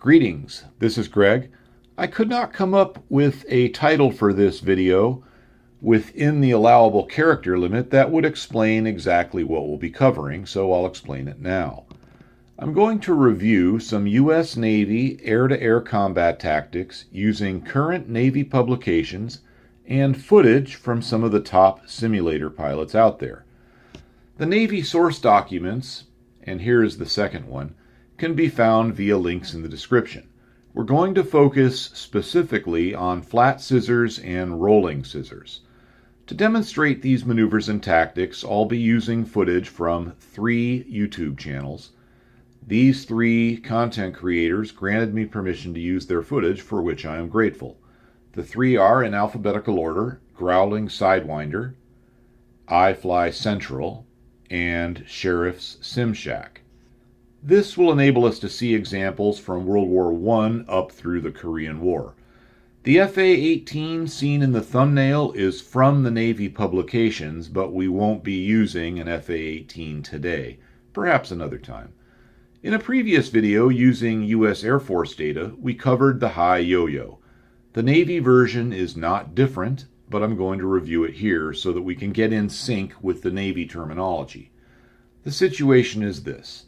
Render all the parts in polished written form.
Greetings, this is Greg. I could not come up with a title for this video within the allowable character limit that would explain exactly what we'll be covering, so I'll explain it now. I'm going to review some U.S. Navy air-to-air combat tactics using current Navy publications and footage from some of the top simulator pilots out there. The Navy source documents, and here is the second one, can be found via links in the description. We're going to focus specifically on flat scissors and rolling scissors. To demonstrate these maneuvers and tactics, I'll be using footage from 3 YouTube channels. These 3 content creators granted me permission to use their footage, for which I am grateful. The 3 are, in alphabetical order, Growling Sidewinder, iFly Central, and Sheriff's Sim Shack. This will enable us to see examples from World War I up through the Korean War. The FA-18 seen in the thumbnail is from the Navy publications, but we won't be using an FA-18 today, perhaps another time. In a previous video using U.S. Air Force data, we covered the high yo-yo. The Navy version is not different, but I'm going to review it here so that we can get in sync with the Navy terminology. The situation is this.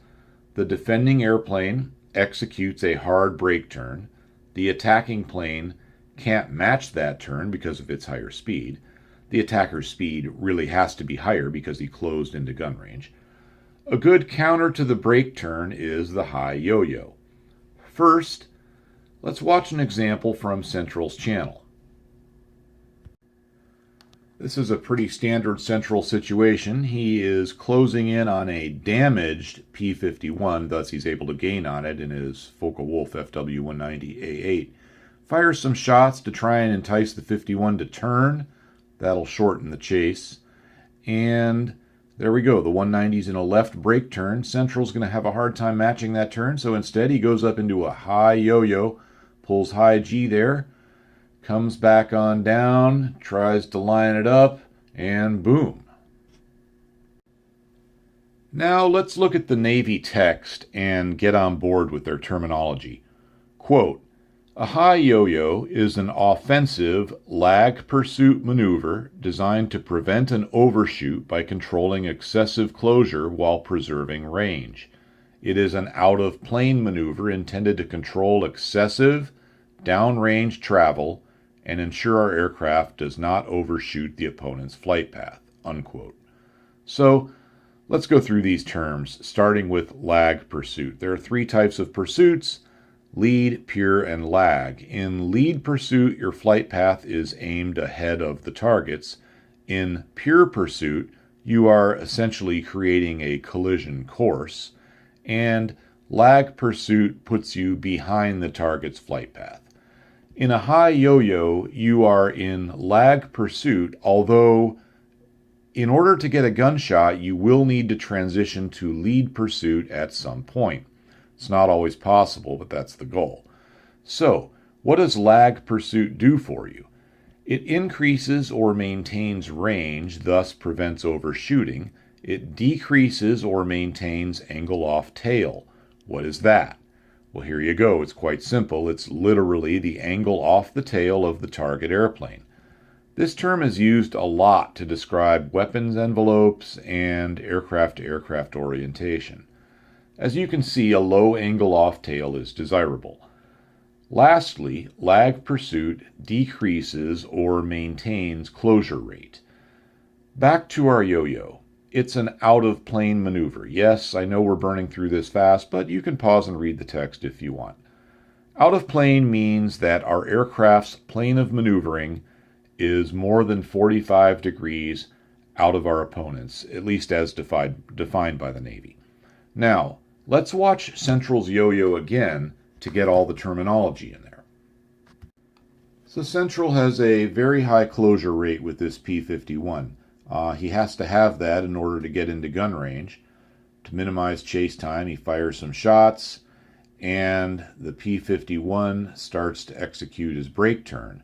The defending airplane executes a hard brake turn. The attacking plane can't match that turn because of its higher speed. The attacker's speed really has to be higher because he closed into gun range. A good counter to the brake turn is the high yo-yo. First, let's watch an example from Central's channel. This is a pretty standard Central situation. He is closing in on a damaged P-51, thus he's able to gain on it in his Focke-Wulf FW-190A8. Fires some shots to try and entice the 51 to turn. That'll shorten the chase. And there we go. The 190's in a left brake turn. Central's going to have a hard time matching that turn, so instead he goes up into a high yo-yo, pulls high G there, comes back on down, tries to line it up, and boom. Now let's look at the Navy text and get on board with their terminology. Quote, a high yo-yo is an offensive lag pursuit maneuver designed to prevent an overshoot by controlling excessive closure while preserving range. It is an out-of-plane maneuver intended to control excessive downrange travel and ensure our aircraft does not overshoot the opponent's flight path, unquote. So let's go through these terms, starting with lag pursuit. There are 3 types of pursuits: lead, pure, and lag. In lead pursuit, your flight path is aimed ahead of the targets. In pure pursuit, you are essentially creating a collision course. And lag pursuit puts you behind the target's flight path. In a high yo-yo, you are in lag pursuit, although in order to get a gunshot, you will need to transition to lead pursuit at some point. It's not always possible, but that's the goal. So, what does lag pursuit do for you? It increases or maintains range, thus prevents overshooting. It decreases or maintains angle off tail. What is that? Well, here you go. It's quite simple. It's literally the angle off the tail of the target airplane. This term is used a lot to describe weapons envelopes and aircraft-to-aircraft orientation. As you can see, a low angle off tail is desirable. Lastly, lag pursuit decreases or maintains closure rate. Back to our yo-yo. It's an out-of-plane maneuver. Yes, I know we're burning through this fast, but you can pause and read the text if you want. Out of plane means that our aircraft's plane of maneuvering is more than 45 degrees out of our opponents, at least as defined by the Navy. Now, let's watch Central's yo-yo again to get all the terminology in there. So Central has a very high closure rate with this P-51. He has to have that in order to get into gun range. To minimize chase time, he fires some shots, and the P-51 starts to execute his brake turn.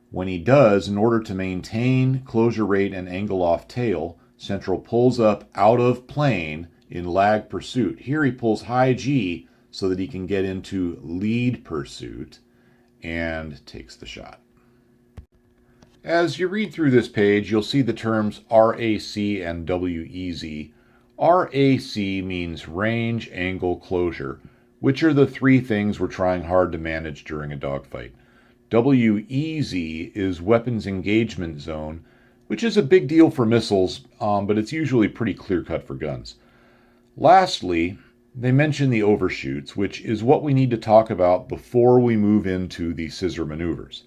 When he does, in order to maintain closure rate and angle off tail, Central pulls up out of plane in lag pursuit. Here he pulls high G so that he can get into lead pursuit and takes the shot. As you read through this page, you'll see the terms RAC and WEZ. RAC means range, angle, closure, which are the three things we're trying hard to manage during a dogfight. WEZ is weapons engagement zone, which is a big deal for missiles, but it's usually pretty clear-cut for guns. Lastly, they mention the overshoots, which is what we need to talk about before we move into the scissor maneuvers.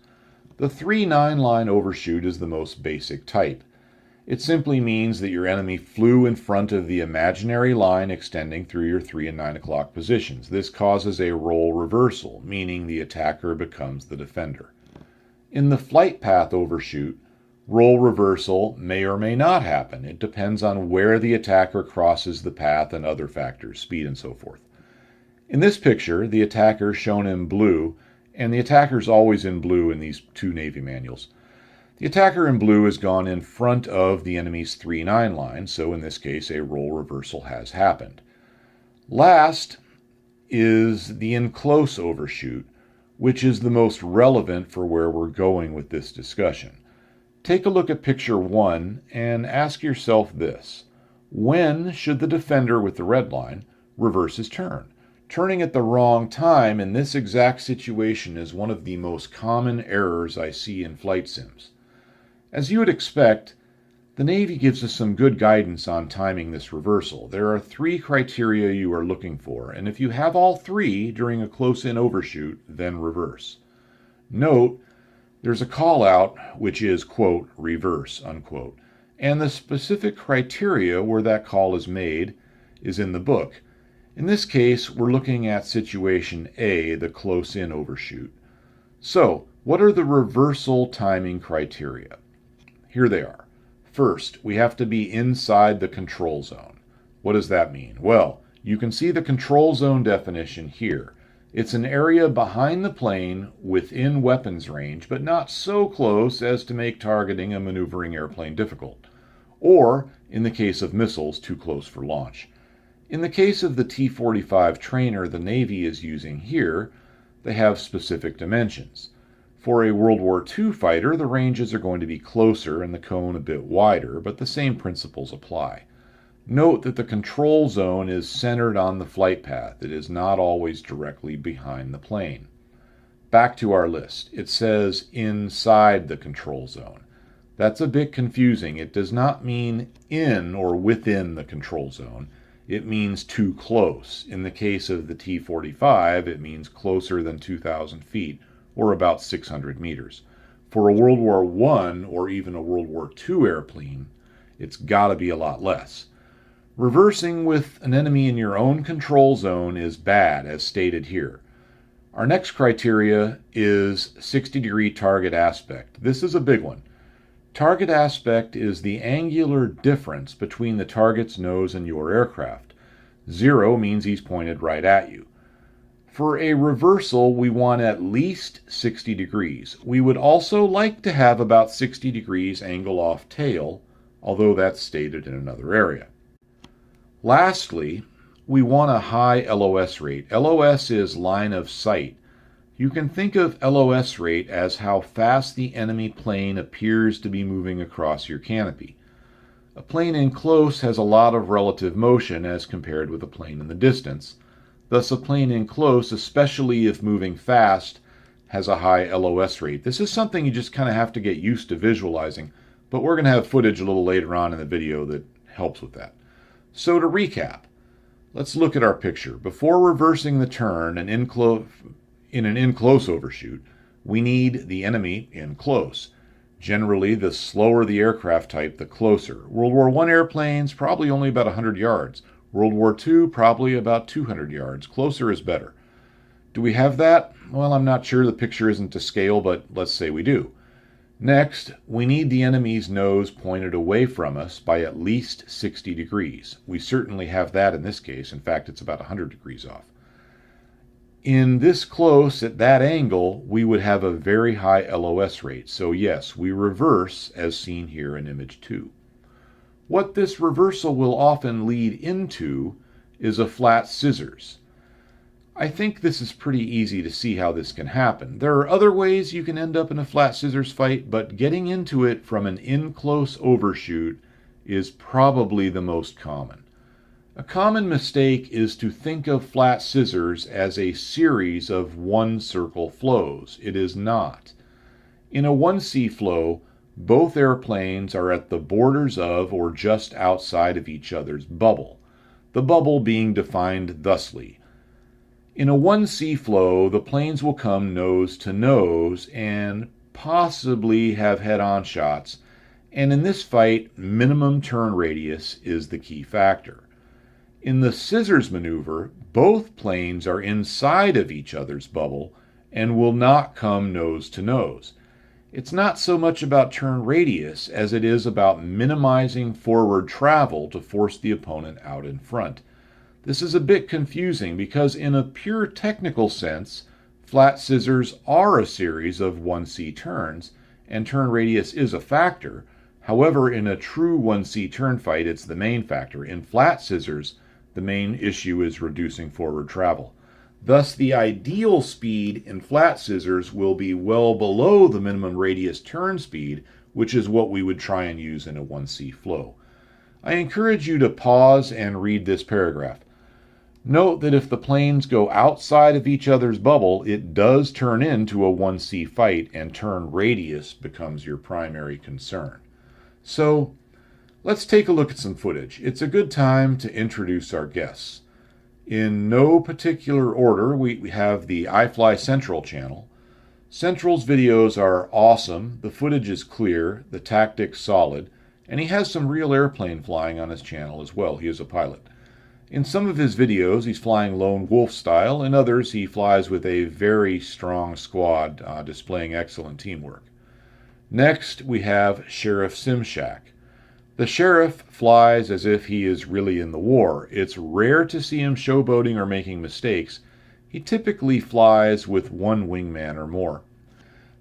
The 3-9 line overshoot is the most basic type. It simply means that your enemy flew in front of the imaginary line extending through your 3 and 9 o'clock positions. This causes a role reversal, meaning the attacker becomes the defender. In the flight path overshoot, role reversal may or may not happen. It depends on where the attacker crosses the path and other factors, speed and so forth. In this picture, the attacker shown in blue, and the attacker's always in blue in these two Navy manuals. The attacker in blue has gone in front of the enemy's 3-9 line, so in this case a role reversal has happened. Last is the in-close overshoot, which is the most relevant for where we're going with this discussion. Take a look at picture 1 and ask yourself this: when should the defender with the red line reverse his turn? Turning at the wrong time in this exact situation is one of the most common errors I see in flight sims. As you would expect, the Navy gives us some good guidance on timing this reversal. There are 3 criteria you are looking for, and if you have all 3 during a close-in overshoot, then reverse. Note, there's a call-out which is, quote, reverse, unquote, and the specific criteria where that call is made is in the book. In this case, we're looking at situation A, the close-in overshoot. So, what are the reversal timing criteria? Here they are. First, we have to be inside the control zone. What does that mean? Well, you can see the control zone definition here. It's an area behind the plane within weapons range, but not so close as to make targeting a maneuvering airplane difficult, or, in the case of missiles, too close for launch. In the case of the T-45 trainer the Navy is using here, they have specific dimensions. For a World War II fighter, the ranges are going to be closer and the cone a bit wider, but the same principles apply. Note that the control zone is centered on the flight path. It is not always directly behind the plane. Back to our list. It says inside the control zone. That's a bit confusing. It does not mean in or within the control zone. It means too close. In the case of the T-45, it means closer than 2,000 feet, or about 600 meters. For a World War I or even a World War II airplane, it's got to be a lot less. Reversing with an enemy in your own control zone is bad, as stated here. Our next criteria is 60-degree target aspect. This is a big one. Target aspect is the angular difference between the target's nose and your aircraft. 0 means he's pointed right at you. For a reversal, we want at least 60 degrees. We would also like to have about 60 degrees angle off tail, although that's stated in another area. Lastly, we want a high LOS rate. LOS is line of sight. You can think of LOS rate as how fast the enemy plane appears to be moving across your canopy. A plane in close has a lot of relative motion as compared with a plane in the distance. Thus, a plane in close, especially if moving fast, has a high LOS rate. This is something you just kind of have to get used to visualizing, but we're going to have footage a little later on in the video that helps with that. So to recap, let's look at our picture. Before reversing the turn in an in-close overshoot, we need the enemy in close. Generally, the slower the aircraft type, the closer. World War I airplanes, probably only about 100 yards. World War II, probably about 200 yards. Closer is better. Do we have that? Well, I'm not sure. The picture isn't to scale, but let's say we do. Next, we need the enemy's nose pointed away from us by at least 60 degrees. We certainly have that in this case. In fact, it's about 100 degrees off. In this close, at that angle, we would have a very high LOS rate. So yes, we reverse as seen here in image 2. What this reversal will often lead into is a flat scissors. I think this is pretty easy to see how this can happen. There are other ways you can end up in a flat scissors fight, but getting into it from an in-close overshoot is probably the most common. A common mistake is to think of flat scissors as a series of one-circle flows. It is not. In a 1C flow, both airplanes are at the borders of or just outside of each other's bubble, the bubble being defined thusly. In a 1C flow, the planes will come nose to nose and possibly have head-on shots, and in this fight, minimum turn radius is the key factor. In the scissors maneuver, both planes are inside of each other's bubble and will not come nose to nose. It's not so much about turn radius as it is about minimizing forward travel to force the opponent out in front. This is a bit confusing because in a pure technical sense, flat scissors are a series of 1C turns, and turn radius is a factor. However, in a true 1C turn fight, it's the main factor. In flat scissors, the main issue is reducing forward travel. Thus, the ideal speed in flat scissors will be well below the minimum radius turn speed, which is what we would try and use in a 1C flow. I encourage you to pause and read this paragraph. Note that if the planes go outside of each other's bubble, it does turn into a 1C fight, and turn radius becomes your primary concern. So, let's take a look at some footage. It's a good time to introduce our guests. In no particular order, we have the iFly Central channel. Central's videos are awesome, the footage is clear, the tactics solid, and he has some real airplane flying on his channel as well. He is a pilot. In some of his videos, he's flying lone wolf style. In others, he flies with a very strong squad, displaying excellent teamwork. Next, we have Sheriff Simshack. The sheriff flies as if he is really in the war. It's rare to see him showboating or making mistakes. He typically flies with one wingman or more.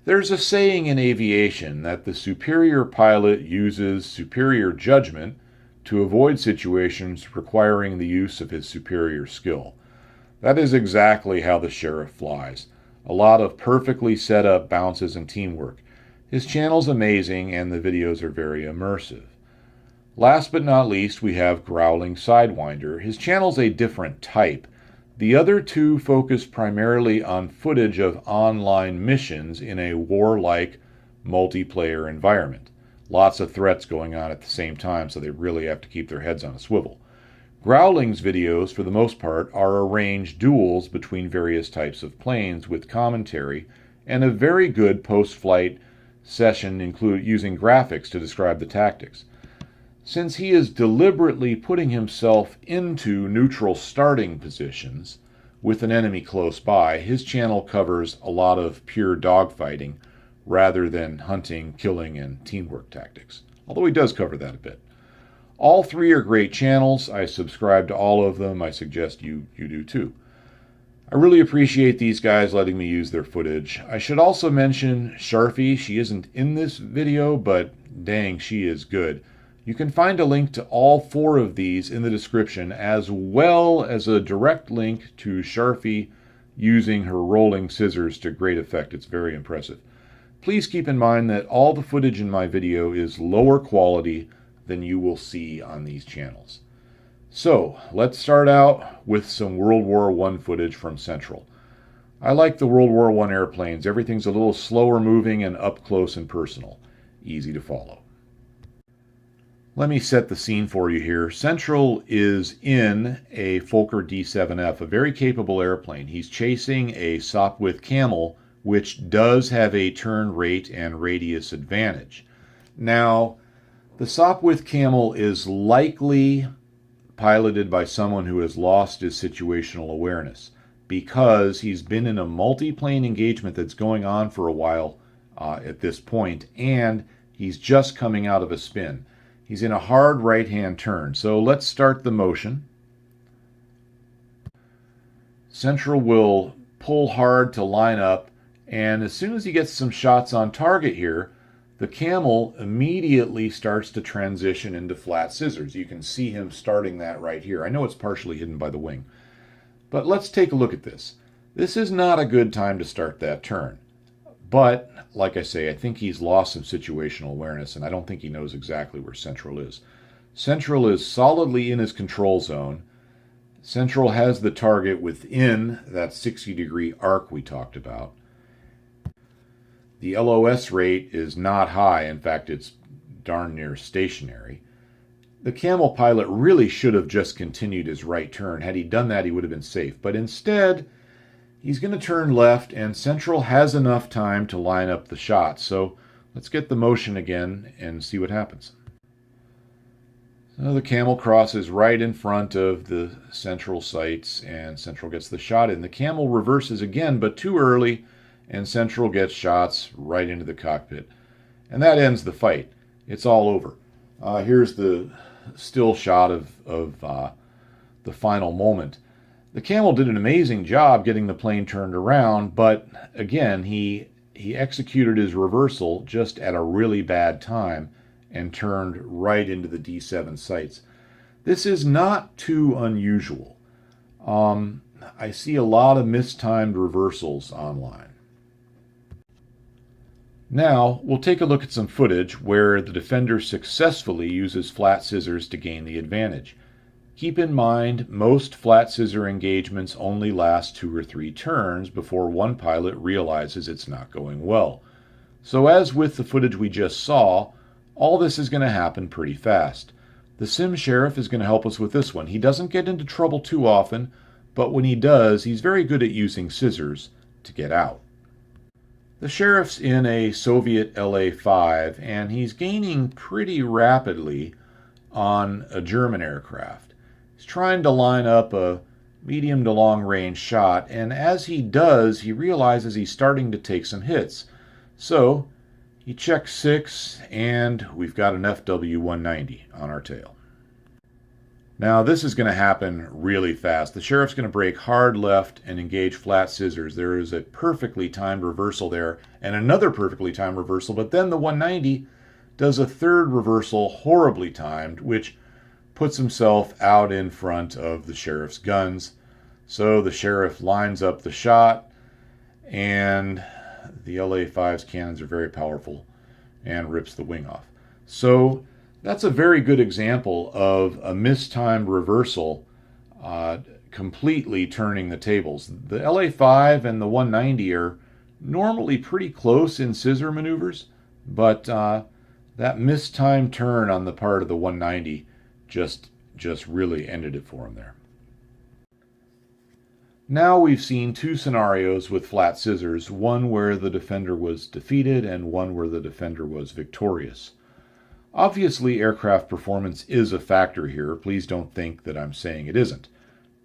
There's a saying in aviation that the superior pilot uses superior judgment to avoid situations requiring the use of his superior skill. That is exactly how the sheriff flies. A lot of perfectly set up bounces and teamwork. His channel's amazing and the videos are very immersive. Last but not least, we have Growling Sidewinder. His channel's a different type. The other two focus primarily on footage of online missions in a warlike multiplayer environment. Lots of threats going on at the same time, so they really have to keep their heads on a swivel. Growling's videos, for the most part, are arranged duels between various types of planes with commentary and a very good post-flight session using graphics to describe the tactics. Since he is deliberately putting himself into neutral starting positions with an enemy close by, his channel covers a lot of pure dogfighting rather than hunting, killing, and teamwork tactics, although he does cover that a bit. All three are great channels. I subscribe to all of them. I suggest you do too. I really appreciate these guys letting me use their footage. I should also mention Sharfie. She isn't in this video, but dang, she is good. You can find a link to all four of these in the description, as well as a direct link to Sharfie using her rolling scissors to great effect. It's very impressive. Please keep in mind that all the footage in my video is lower quality than you will see on these channels. So, let's start out with some World War I footage from Central. I like the World War I airplanes. Everything's a little slower moving and up close and personal. Easy to follow. Let me set the scene for you here. Central is in a Fokker D-7F, a very capable airplane. He's chasing a Sopwith Camel, which does have a turn rate and radius advantage. Now, the Sopwith Camel is likely piloted by someone who has lost his situational awareness because he's been in a multi-plane engagement that's going on for a while at this point, and he's just coming out of a spin. He's in a hard right-hand turn. So let's start the motion. Central will pull hard to line up, and as soon as he gets some shots on target here, the Camel immediately starts to transition into flat scissors. You can see him starting that right here. I know it's partially hidden by the wing. But let's take a look at this. This is not a good time to start that turn. But, like I say, I think he's lost some situational awareness, and I don't think he knows exactly where Central is. Central is solidly in his control zone. Central has the target within that 60-degree arc we talked about. The LOS rate is not high. In fact, it's darn near stationary. The Camel pilot really should have just continued his right turn. Had he done that, he would have been safe. But instead, he's going to turn left, and Central has enough time to line up the shot. So let's get the motion again and see what happens. So the Camel crosses right in front of the Central sights, and Central gets the shot in. The Camel reverses again, but too early, and Central gets shots right into the cockpit. And that ends the fight. It's all over. Here's the still shot of the final moment. The Camel did an amazing job getting the plane turned around, but again, he executed his reversal just at a really bad time and turned right into the D7 sights. This is not too unusual. I see a lot of mistimed reversals online. Now, we'll take a look at some footage where the defender successfully uses flat scissors to gain the advantage. Keep in mind, most flat scissor engagements only last 2 or 3 turns before one pilot realizes it's not going well. So as with the footage we just saw, all this is going to happen pretty fast. The Sim Sheriff is going to help us with this one. He doesn't get into trouble too often, but when he does, he's very good at using scissors to get out. The Sheriff's in a Soviet LA-5, and he's gaining pretty rapidly on a German aircraft. He's trying to line up a medium to long range shot, and as he does, he realizes he's starting to take some hits. So he checks 6, and we've got an FW-190 on our tail. Now this is going to happen really fast. The Sheriff's going to brake hard left and engage flat scissors. There is a perfectly timed reversal there and another perfectly timed reversal, but then the 190 does a third reversal horribly timed, which puts himself out in front of the Sheriff's guns. So the Sheriff lines up the shot, and the LA-5's cannons are very powerful, and rips the wing off. So that's a very good example of a mistimed reversal completely turning the tables. The LA-5 and the 190 are normally pretty close in scissor maneuvers, but that mistimed turn on the part of the 190 just really ended it for him there. Now we've seen 2 scenarios with flat scissors, one where the defender was defeated and one where the defender was victorious. Obviously, aircraft performance is a factor here. Please don't think that I'm saying it isn't.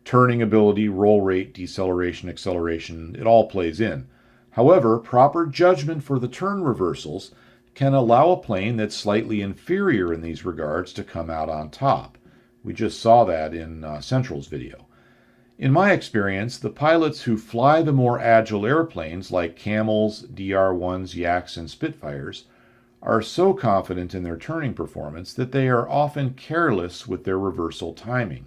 Turning ability, roll rate, deceleration, acceleration, it all plays in. However, proper judgment for the turn reversals can allow a plane that's slightly inferior in these regards to come out on top. We just saw that in Central's video. In my experience, the pilots who fly the more agile airplanes like Camels, DR-1s, Yaks, and Spitfires are so confident in their turning performance that they are often careless with their reversal timing.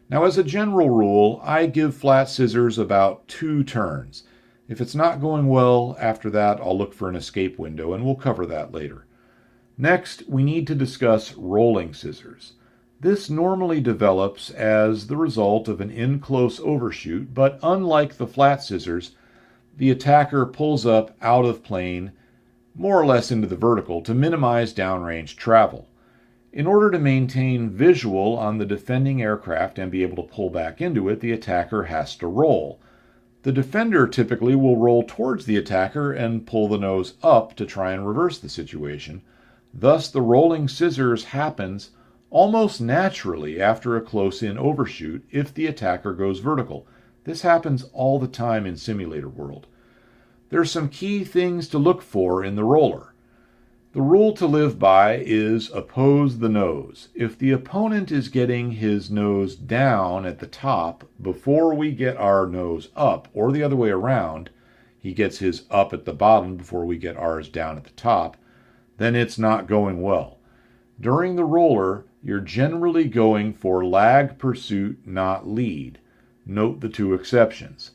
Now, as a general rule, I give flat scissors about 2 turns. If it's not going well after that, I'll look for an escape window, and we'll cover that later. Next, we need to discuss rolling scissors. This normally develops as the result of an in-close overshoot, but unlike the flat scissors, the attacker pulls up out of plane more or less into the vertical to minimize downrange travel. In order to maintain visual on the defending aircraft and be able to pull back into it, the attacker has to roll. The defender typically will roll towards the attacker and pull the nose up to try and reverse the situation. Thus, the rolling scissors happens almost naturally after a close-in overshoot if the attacker goes vertical. This happens all the time in simulator world. There's some key things to look for in the roller. The rule to live by is oppose the nose. If the opponent is getting his nose down at the top before we get our nose up, or the other way around, he gets his up at the bottom before we get ours down at the top, then it's not going well. During the roller, you're generally going for lag pursuit, not lead. Note the two exceptions.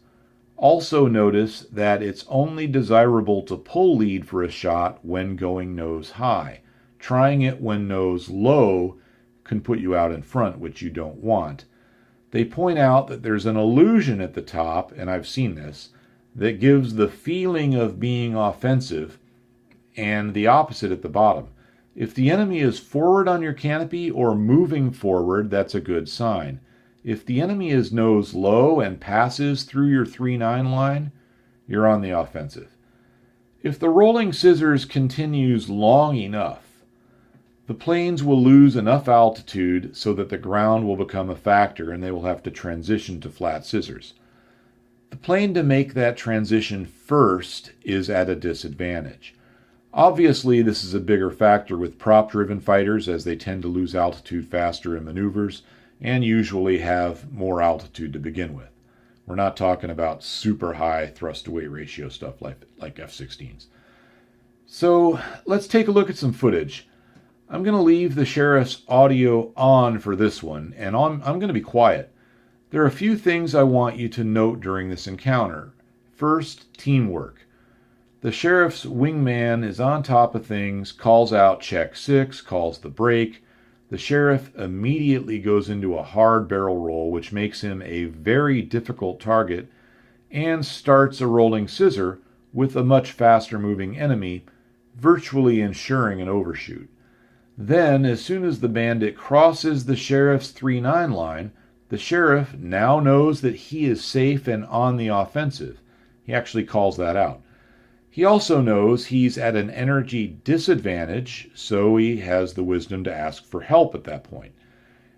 Also notice that it's only desirable to pull lead for a shot when going nose high. Trying it when nose low can put you out in front, which you don't want. They point out that there's an illusion at the top, and I've seen this, that gives the feeling of being offensive, and the opposite at the bottom. If the enemy is forward on your canopy or moving forward, that's a good sign. If the enemy is nose low and passes through your 3-9 line, you're on the offensive. If the rolling scissors continues long enough, the planes will lose enough altitude so that the ground will become a factor and they will have to transition to flat scissors. The plane to make that transition first is at a disadvantage. Obviously, this is a bigger factor with prop-driven fighters as they tend to lose altitude faster in maneuvers and usually have more altitude to begin with. We're not talking about super high thrust-to-weight ratio stuff like F-16s. So let's take a look at some footage. I'm going to leave the sheriff's audio on for this one, and I'm going to be quiet. There are a few things I want you to note during this encounter. First, teamwork. The sheriff's wingman is on top of things, calls out check 6, calls the break. The sheriff immediately goes into a hard barrel roll, which makes him a very difficult target, and starts a rolling scissor with a much faster moving enemy, virtually ensuring an overshoot. Then, as soon as the bandit crosses the sheriff's 3-9 line, the sheriff now knows that he is safe and on the offensive. He actually calls that out. He also knows he's at an energy disadvantage, so he has the wisdom to ask for help at that point.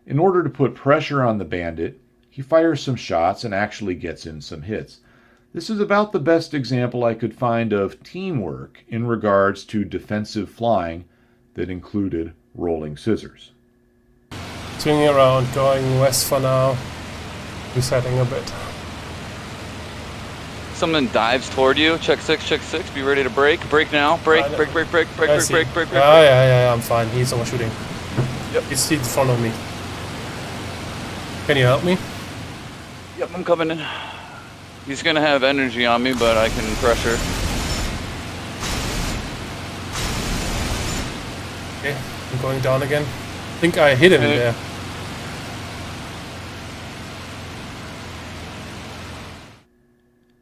In order to put pressure on the bandit, he fires some shots and actually gets in some hits. This is about the best example I could find of teamwork in regards to defensive flying that included rolling scissors. Swinging around, going west for now, resetting a bit. Someone dives toward you. Check 6, be ready to break. Break now. Break. Yeah, I'm fine. He's overshooting. Yep. He's in front of me. Can you help me? Yep, I'm coming in. He's gonna have energy on me, but I can pressure. Okay, I'm going down again. I think I hit him there.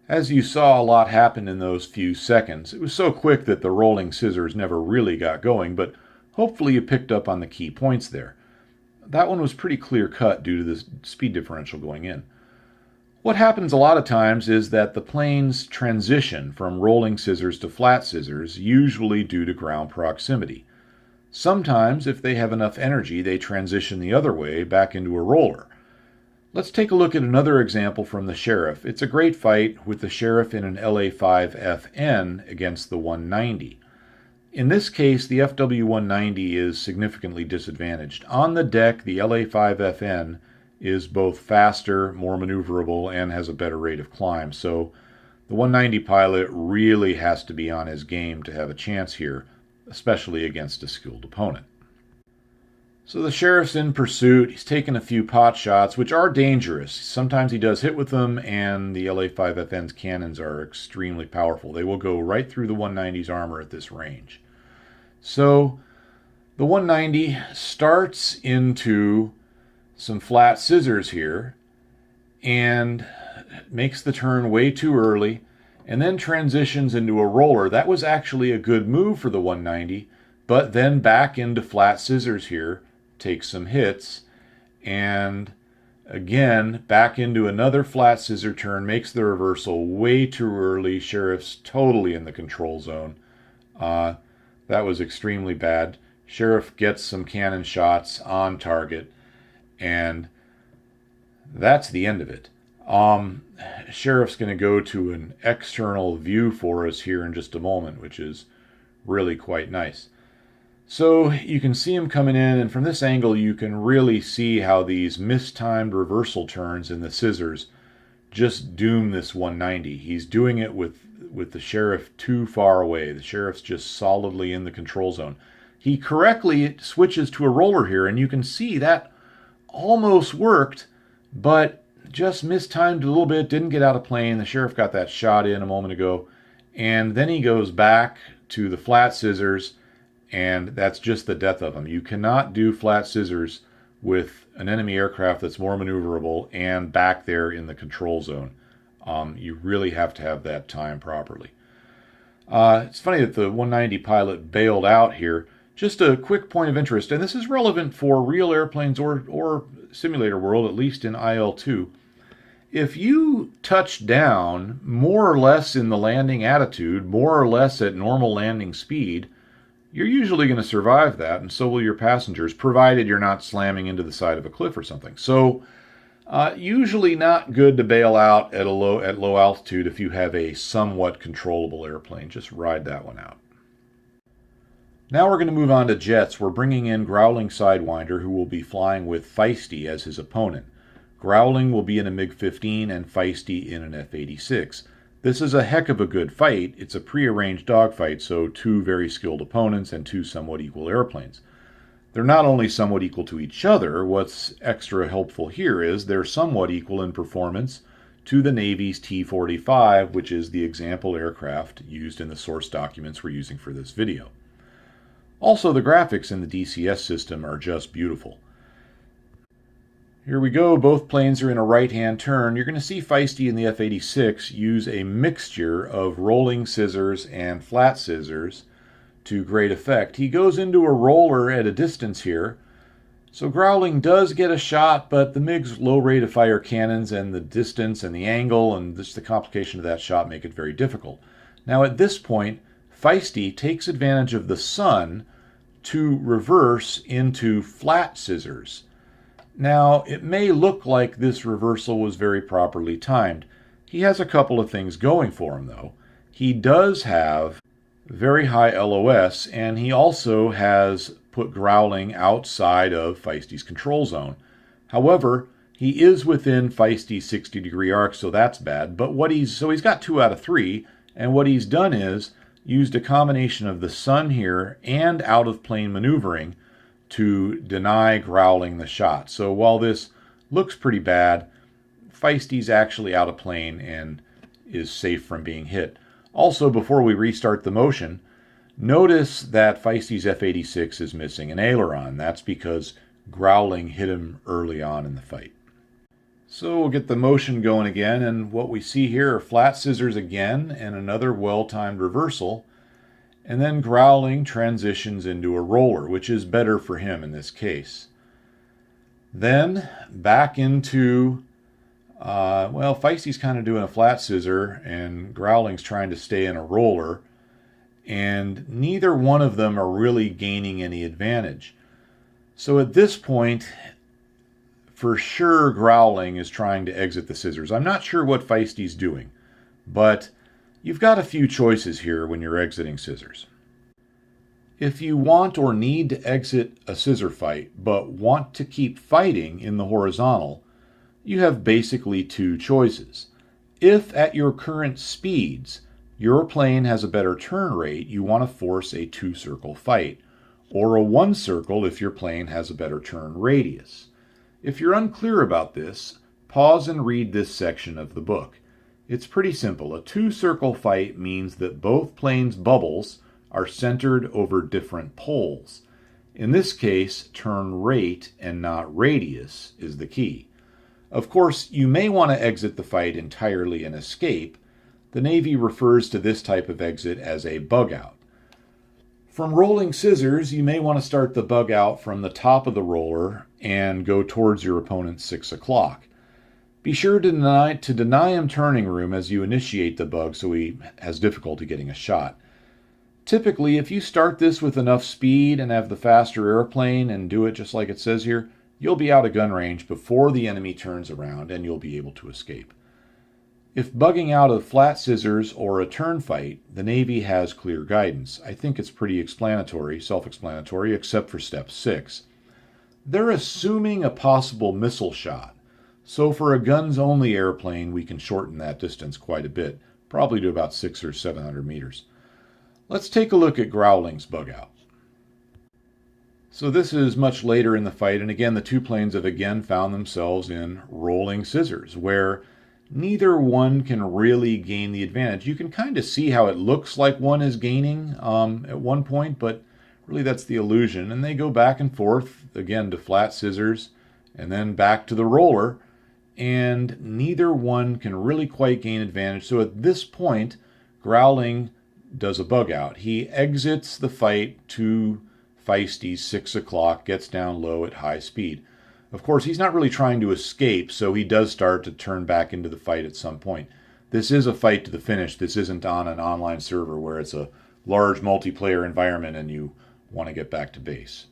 As you saw, a lot happened in those few seconds. It was so quick that the rolling scissors never really got going, but hopefully you picked up on the key points there. That one was pretty clear-cut due to the speed differential going in. What happens a lot of times is that the planes transition from rolling scissors to flat scissors, usually due to ground proximity. Sometimes, if they have enough energy, they transition the other way back into a roller. Let's take a look at another example from the Sheriff. It's a great fight with the Sheriff in an LA-5FN against the 190. In this case, the FW-190 is significantly disadvantaged. On the deck, the LA-5FN is both faster, more maneuverable, and has a better rate of climb. So the 190 pilot really has to be on his game to have a chance here, especially against a skilled opponent. So the Sheriff's in pursuit. He's taken a few pot shots, which are dangerous. Sometimes he does hit with them, and the LA-5FN's cannons are extremely powerful. They will go right through the 190's armor at this range. So the 190 starts into some flat scissors here and makes the turn way too early and then transitions into a roller. That was actually a good move for the 190, but then back into flat scissors here, takes some hits, and again back into another flat scissor turn, makes the reversal way too early. Sheriff's totally in the control zone. That was extremely bad. Sheriff gets some cannon shots on target, and that's the end of it. Sheriff's going to go to an external view for us here in just a moment, which is really quite nice. So you can see him coming in, and from this angle you can really see how these mistimed reversal turns in the scissors just doom this 190. He's doing it with the Sheriff too far away. The Sheriff's just solidly in the control zone. He correctly switches to a roller here, and you can see that almost worked, but just mistimed a little bit, didn't get out of plane. The sheriff got that shot in a moment ago. And then he goes back to the flat scissors, and that's just the death of him. You cannot do flat scissors with an enemy aircraft that's more maneuverable and back there in the control zone. You really have to have that timed properly. It's funny that the 190 pilot bailed out here. Just a quick point of interest, and this is relevant for real airplanes or simulator world, at least in IL-2. If you touch down more or less in the landing attitude, more or less at normal landing speed, you're usually going to survive that, and so will your passengers, provided you're not slamming into the side of a cliff or something. So, usually not good to bail out at low altitude if you have a somewhat controllable airplane. Just ride that one out. Now we're going to move on to jets. We're bringing in Growling Sidewinder, who will be flying with Feisty as his opponent. Growling will be in a MiG-15 and Feisty in an F-86. This is a heck of a good fight. It's a prearranged dogfight, so two very skilled opponents and two somewhat equal airplanes. They're not only somewhat equal to each other, what's extra helpful here is they're somewhat equal in performance to the Navy's T-45, which is the example aircraft used in the source documents we're using for this video. Also, the graphics in the DCS system are just beautiful. Here we go, both planes are in a right-hand turn. You're going to see Feisty in the F-86 use a mixture of rolling scissors and flat scissors to great effect. He goes into a roller at a distance here, so Growling does get a shot, but the MiG's low rate of fire cannons and the distance and the angle and just the complication of that shot make it very difficult. Now at this point, Feisty takes advantage of the sun to reverse into flat scissors. Now, it may look like this reversal was very properly timed. He has a couple of things going for him, though. He does have very high LOS, and he also has put Growling outside of Feisty's control zone. However, he is within Feisty's 60-degree arc, so that's bad. But he's got 2 out of 3, and what he's done is used a combination of the sun here and out-of-plane maneuvering to deny Growling the shot. So while this looks pretty bad, Feisty's actually out of plane and is safe from being hit. Also, before we restart the motion, notice that Feisty's F-86 is missing an aileron. That's because Growling hit him early on in the fight. So we'll get the motion going again, and what we see here are flat scissors again and another well-timed reversal. And then Growling transitions into a roller, which is better for him in this case. Then back into, Feisty's kind of doing a flat scissor, and Growling's trying to stay in a roller, and neither one of them are really gaining any advantage. So at this point, for sure Growling is trying to exit the scissors. I'm not sure what Feisty's doing, but you've got a few choices here when you're exiting scissors. If you want or need to exit a scissor fight, but want to keep fighting in the horizontal, you have basically 2 choices. If at your current speeds, your plane has a better turn rate, you want to force a 2-circle fight, or a 1-circle if your plane has a better turn radius. If you're unclear about this, pause and read this section of the book. It's pretty simple. A 2-circle fight means that both planes' bubbles are centered over different poles. In this case, turn rate and not radius is the key. Of course, you may want to exit the fight entirely and escape. The Navy refers to this type of exit as a bug out. From rolling scissors, you may want to start the bug out from the top of the roller and go towards your opponent's 6 o'clock. Be sure to deny him turning room as you initiate the bug so he has difficulty getting a shot. Typically, if you start this with enough speed and have the faster airplane and do it just like it says here, you'll be out of gun range before the enemy turns around and you'll be able to escape. If bugging out of flat scissors or a turn fight, the Navy has clear guidance. I think it's pretty self-explanatory, except for step 6. They're assuming a possible missile shot. So for a guns-only airplane, we can shorten that distance quite a bit, probably to about 600 or 700 meters. Let's take a look at Growling's bug out. So this is much later in the fight, and again, the two planes have again found themselves in rolling scissors, where neither one can really gain the advantage. You can kind of see how it looks like one is gaining at one point, but really that's the illusion. And they go back and forth, again, to flat scissors, and then back to the roller, and neither one can really quite gain advantage. So at this point, Growling does a bug out. He exits the fight to Feisty's 6 o'clock, gets down low at high speed. Of course, he's not really trying to escape, so he does start to turn back into the fight at some point. This is a fight to the finish. This isn't on an online server where it's a large multiplayer environment and you want to get back to base.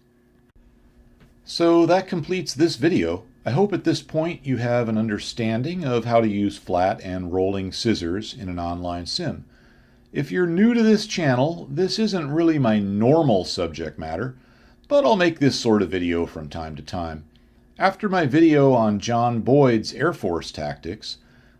So that completes this video. I hope at this point you have an understanding of how to use flat and rolling scissors in an online sim. If you're new to this channel, this isn't really my normal subject matter, but I'll make this sort of video from time to time. After my video on John Boyd's Air Force tactics,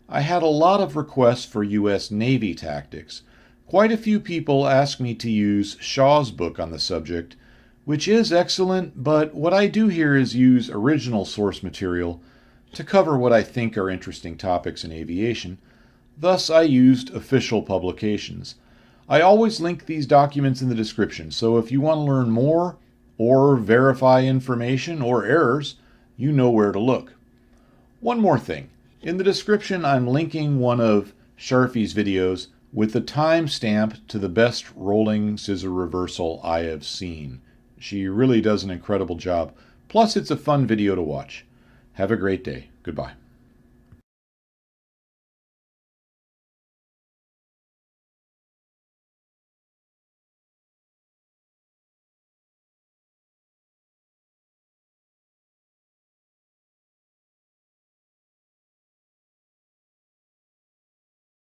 I had a lot of requests for U.S. Navy tactics. Quite a few people asked me to use Shaw's book on the subject, which is excellent, but what I do here is use original source material to cover what I think are interesting topics in aviation. Thus, I used official publications. I always link these documents in the description, so if you want to learn more or verify information or errors, you know where to look. One more thing. In the description, I'm linking one of Sharfie's videos with the timestamp to the best rolling scissor reversal I have seen. She really does an incredible job. Plus, it's a fun video to watch. Have a great day. Goodbye.